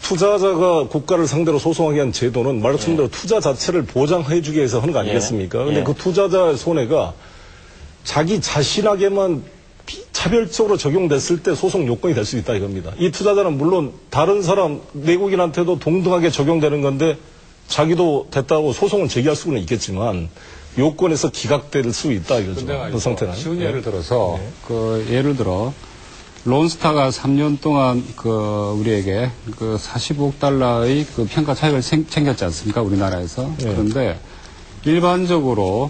투자자가 국가를 상대로 소송하게 한 제도는 말씀대로 투자 자체를 보장해주기 위해서 하는 거 아니겠습니까? 근데 그 투자자의 손해가 자기 자신에게만 차별적으로 적용됐을 때 소송 요건이 될 수 있다 이겁니다. 이 투자자는 물론 다른 사람 내국인한테도 동등하게 적용되는 건데 자기도 됐다고 소송을 제기할 수는 있겠지만 요건에서 기각될 수 있다 이거죠. 그 상태는. 쉬운 예를 들어서 예를 들어 론스타가 3년 동안 우리에게 45억 달러의 평가 차익을 챙겼지 않습니까? 우리나라에서. 그런데 일반적으로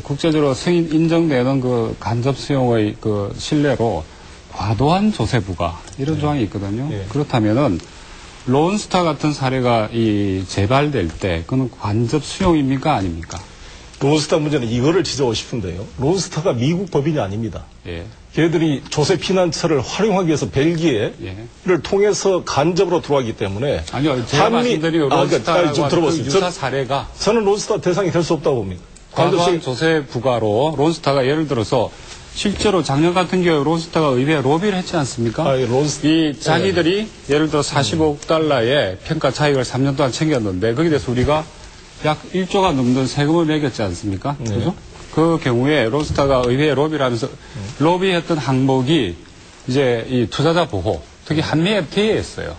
국제적으로 인정되는 간접 수용의 신뢰로 과도한 조세 부과 이런 조항이 있거든요. 그렇다면은 론스타 같은 사례가 재발될 때 그건 간접 수용입니까 아닙니까? 론스타 문제는 이거를 지적하고 싶은데요. 론스타가 미국 법인이 아닙니다. 걔들이 조세 피난처를 활용하기 위해서 벨기에를 통해서 간접으로 들어가기 때문에 아니요. 제가 말씀드린 론스타라고 하는 유사 사례가 저는 론스타 대상이 될 수 없다고 봅니다. 과도한 조세 부과로 론스타가 예를 들어서 실제로 작년 같은 경우에 론스타가 의회에 로비를 했지 않습니까? 자기들이 예를 들어 45억 달러의 평가 차익을 3년 동안 챙겼는데 거기에 대해서 우리가 약 1조가 넘는 세금을 매겼지 않습니까? 그죠? 그 경우에 론스타가 의회에 로비를 하면서 로비했던 항목이 이제 이 투자자 보호, 특히 한미 FTA였어요.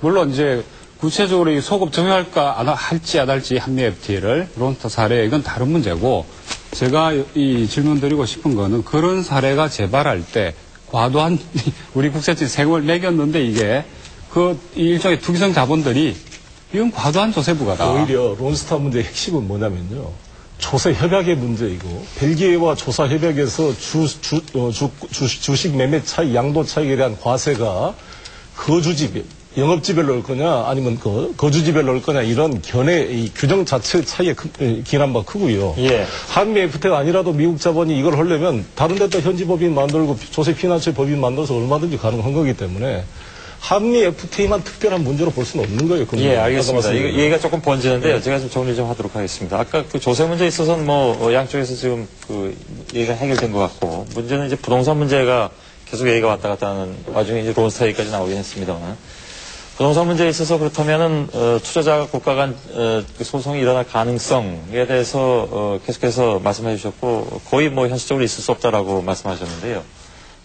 물론 이제 구체적으로 이 소급 적용할까 할지 안 할지 한미 FTA를 론스타 사례 이건 다른 문제고 제가 이 질문 드리고 싶은 거는 그런 사례가 재발할 때 과도한 우리 국세청 세금을 매겼는데 이게 일종의 투기성 자본들이 이건 과도한 조세 부과다. 오히려 론스타 문제의 핵심은 뭐냐면요. 조세 협약의 문제이고 벨기에와 조사 협약에서 주식 매매 차익, 양도 차익에 대한 과세가 거주지, 영업지별로 올 거냐 아니면 거주지별로 올 거냐 이런 이 규정 자체 차이에 기인한 바 크고요. 한미 FTA가 아니라도 미국 자본이 이걸 하려면 다른 데다 현지 법인 만들고 조세 피난처 법인 만들어서 얼마든지 가능한 거기 때문에 한미 FTA만 특별한 문제로 볼 수는 없는 거예요. 알겠습니다. 얘기가 조금 번지는데요. 제가 좀 정리 좀 하도록 하겠습니다. 아까 조세 문제에 있어서는 양쪽에서 지금 얘기가 해결된 것 같고, 문제는 이제 부동산 문제가 계속 얘기가 왔다 갔다 하는 와중에 이제 론스타 얘기까지 나오긴 했습니다만, 부동산 문제에 있어서 그렇다면은, 투자자가 국가 간 소송이 일어날 가능성에 대해서, 계속해서 말씀해 주셨고, 거의 현실적으로 있을 수 없다라고 말씀하셨는데요.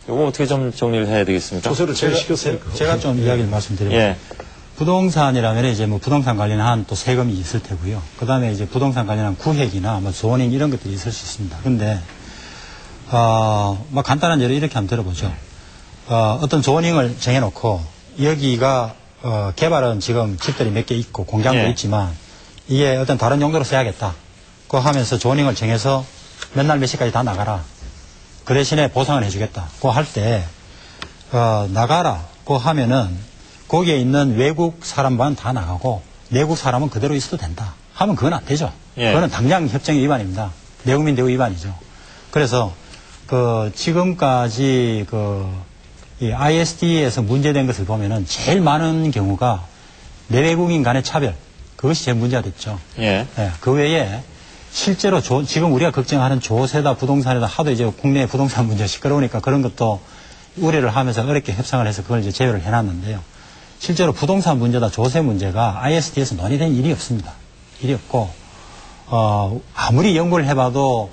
이거 어떻게 좀 정리를 해야 되겠습니까? 조세를 제외시켰으니까. 제가 좀 이야기를 말씀드리면 부동산이라면 이제 부동산 관련한 또 세금이 있을 테고요. 그 다음에 이제 부동산 관련한 구획이나 조언인 이런 것들이 있을 수 있습니다. 근데, 간단한 예를 이렇게 한번 들어보죠. 어떤 조언인을 정해놓고 여기가, 개발은 지금 집들이 몇 개 있고 공장도 있지만 이게 어떤 다른 용도로 써야겠다. 그거 하면서 조언인을 정해서 맨날 몇 시까지 다 나가라. 그 대신에 보상을 해주겠다. 그거 할 때, 나가라. 그거 하면은, 거기에 있는 외국 사람만 다 나가고, 내국 사람은 그대로 있어도 된다. 하면 그건 안 되죠. 그거는 당장 협정 위반입니다. 내국민 대우 위반이죠. 그래서, 지금까지 이 ISD에서 문제된 것을 보면은 제일 많은 경우가 내외국인 간의 차별. 그것이 제일 문제가 됐죠. 그 외에, 실제로 지금 우리가 걱정하는 조세다 부동산이다 하도 이제 국내 부동산 문제 시끄러우니까 그런 것도 우려를 하면서 어렵게 협상을 해서 그걸 이제 제외를 해놨는데요. 실제로 부동산 문제다 조세 문제가 ISD에서 논의된 일이 없습니다. 일이 없고 아무리 연구를 해봐도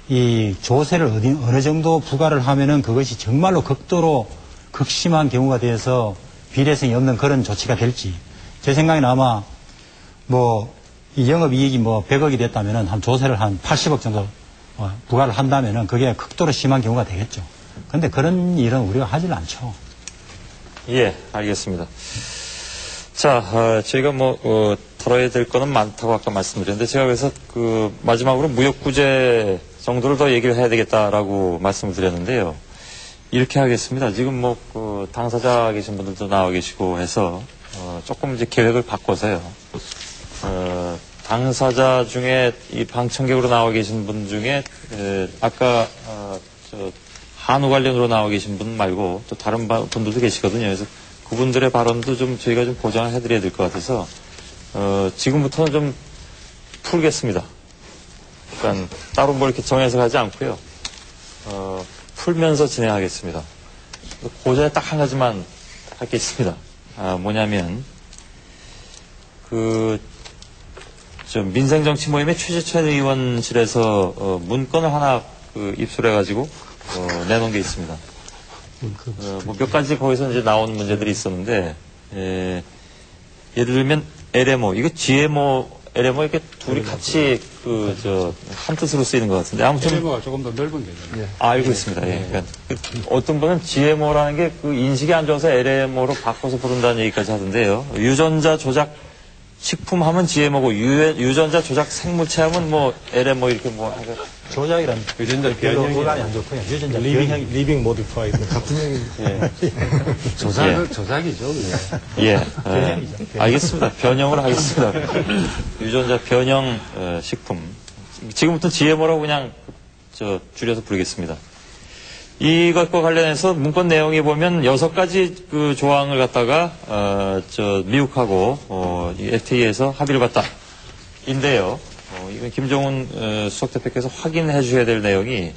이 조세를 어느 정도 부과를 하면은 그것이 정말로 극도로 극심한 경우가 돼서 비례성이 없는 그런 조치가 될지 제 생각에는 아마 이 영업이익이 100억이 됐다면은 한 조세를 한 80억 정도 부과를 한다면은 그게 극도로 심한 경우가 되겠죠. 그런데 그런 일은 우리가 하질 않죠. 알겠습니다. 자, 저희가 털어야 될 거는 많다고 아까 말씀드렸는데 제가 그래서 마지막으로 무역구제 정도를 더 얘기를 해야 되겠다라고 말씀을 드렸는데요. 이렇게 하겠습니다. 지금 당사자 계신 분들도 나와 계시고 해서 조금 이제 계획을 바꿔서요. 당사자 중에 이 방청객으로 나와 계신 분 중에 아까 한우 관련으로 나와 계신 분 말고 또 다른 분들도 계시거든요. 그래서 그분들의 발언도 좀 저희가 좀 보장을 해드려야 될 것 같아서 지금부터는 좀 풀겠습니다. 그러니까 따로 이렇게 정해서 가지 않고요. 풀면서 진행하겠습니다. 고전에 딱 한 가지만 할 게 있습니다. 뭐냐면 민생정치 모임의 최재천 의원실에서 문건을 하나 입수해가지고 내놓은 게 있습니다. 뭐 몇 가지 거기서 이제 나온 문제들이 있었는데, 예를 들면 LMO, 이거 GMO, LMO 이렇게 둘이 같이 한 뜻으로 쓰이는 것 같은데 아무튼 GMO가 조금 더 넓은 개념. 알고 있습니다. 예. 그러니까 어떤 분은 GMO라는 게 인식이 안 좋아서 LMO로 바꿔서 부른다는 얘기까지 하던데요. 유전자 조작 식품 하면 GMO고 유전자 조작 생물체 하면 뭐 LMO 이렇게 뭐 조작이란 유전자 별로 변형이 건강에 안 좋고요. 유전자 변형이 리빙 모디파이드 같은 얘기. 조작이죠. 예. 알겠습니다. 변형을 하겠습니다. 유전자 변형 식품. 지금부터 GMO라고 그냥 줄여서 부르겠습니다. 이것과 관련해서 문건 내용에 보면 6가지 조항을 갖다가 미국하고 FTA에서 합의를 봤다. 인데요. 이건 김종훈 수석 대표께서 확인해 주셔야 될 내용이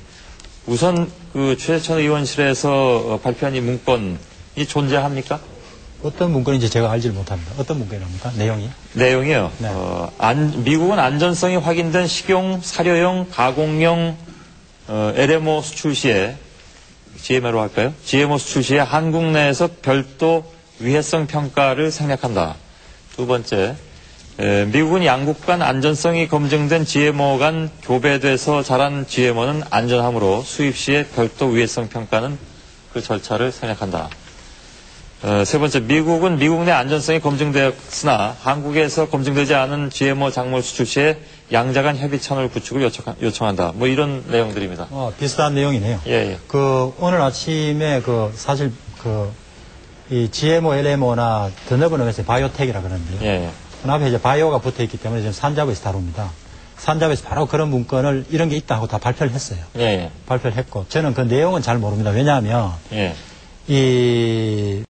우선 최재천 의원실에서 발표한 이 문건이 존재합니까? 어떤 문건인지 제가 알지를 못합니다. 어떤 문건입니까? 내용이? 내용이요. 네. 미국은 안전성이 확인된 식용, 사료용, 가공용 LMO 수출 시에 GMO로 할까요? GMO 수출 시에 한국 내에서 별도 위해성 평가를 생략한다. 두 번째, 미국은 양국 간 안전성이 검증된 GMO 간 교배돼서 자란 GMO는 안전하므로 수입 시에 별도 위해성 평가는 그 절차를 생략한다. 세 번째, 미국은 미국 내 안전성이 검증되었으나 한국에서 검증되지 않은 GMO 작물 수출 시에 양자 간 협의 채널 구축을 요청한다. 뭐 이런 내용들입니다. 비슷한 내용이네요. 예. 오늘 아침에 사실 이 GMO, LMO나 더 넓은 의미에서 바이오텍이라 그러는데요. 예. 그 앞에 이제 바이오가 붙어 있기 때문에 지금 산자부에서 다룹니다. 산자부에서 바로 그런 문건을 이런 게 있다 하고 다 발표를 했어요. 예. 발표를 했고 저는 그 내용은 잘 모릅니다. 왜냐하면 예. 이